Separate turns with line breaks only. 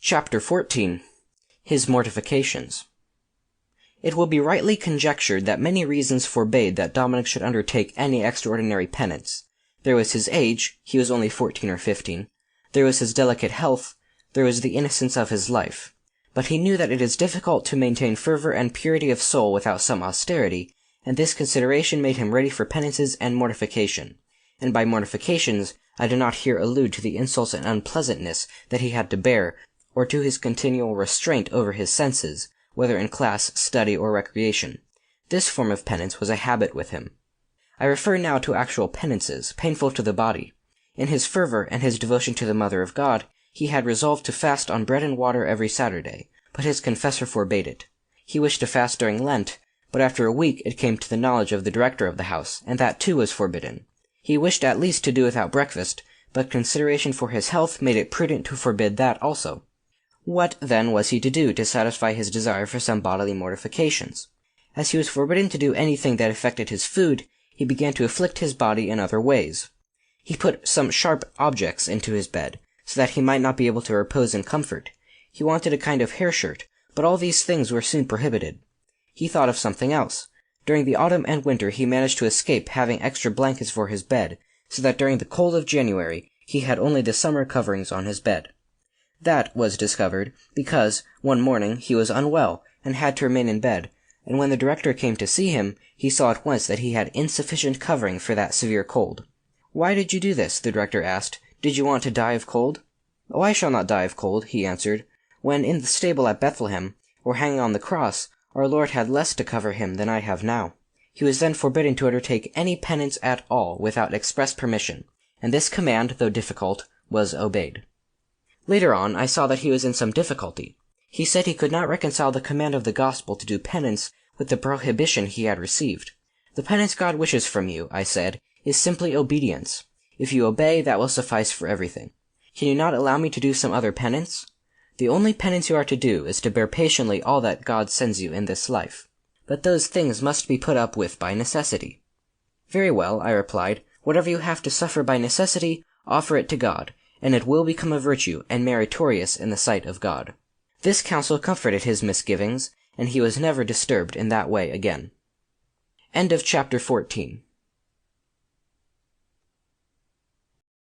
Chapter 14. His Mortifications. It will be rightly conjectured that many reasons forbade that Dominic should undertake any extraordinary penance. There was his age, he was only 14 or 15. There was his delicate health. There was the innocence of his life. But he knew that it is difficult to maintain fervor and purity of soul without some austerity, and this consideration made him ready for penances and mortification. And by mortifications I do not here allude to the insults and unpleasantness that he had to bear, or to his continual restraint over his senses, whether in class, study, or recreation. This form of penance was a habit with him. I refer now to actual penances, painful to the body. In his fervor and his devotion to the Mother of God, he had resolved to fast on bread and water every Saturday, but his confessor forbade it. He wished to fast during Lent, but after a week it came to the knowledge of the director of the house, and that too was forbidden. He wished at least to do without breakfast, but consideration for his health made it prudent to forbid that also. What, then, was he to do to satisfy his desire for some bodily mortifications? As he was forbidden to do anything that affected his food, he began to afflict his body in other ways. He put some sharp objects into his bed, so that he might not be able to repose in comfort. He wanted a kind of hair-shirt, but all these things were soon prohibited. He thought of something else. During the autumn and winter he managed to escape having extra blankets for his bed, so that during the cold of January he had only the summer coverings on his bed. That was discovered because, one morning, he was unwell, and had to remain in bed, and when the director came to see him, he saw at once that he had insufficient covering for that severe cold. "Why did you do this?" the director asked. "Did you want to die of cold?" "Oh, I shall not die of cold," he answered. "When in the stable at Bethlehem, or hanging on the cross, our Lord had less to cover him than I have now." He was then forbidden to undertake any penance at all without express permission, and this command, though difficult, was obeyed. Later on, I saw that he was in some difficulty. He said he could not reconcile the command of the gospel to do penance with the prohibition he had received. "The penance God wishes from you," I said, "is simply obedience. If you obey, that will suffice for everything. Can you not allow me to do some other penance?" "The only penance you are to do is to bear patiently all that God sends you in this life. But those things must be put up with by necessity." "Very well," I replied. "Whatever you have to suffer by necessity, offer it to God, and it will become a virtue and meritorious in the sight of God." This counsel comforted his misgivings, and he was never disturbed in that way again. End of chapter 14.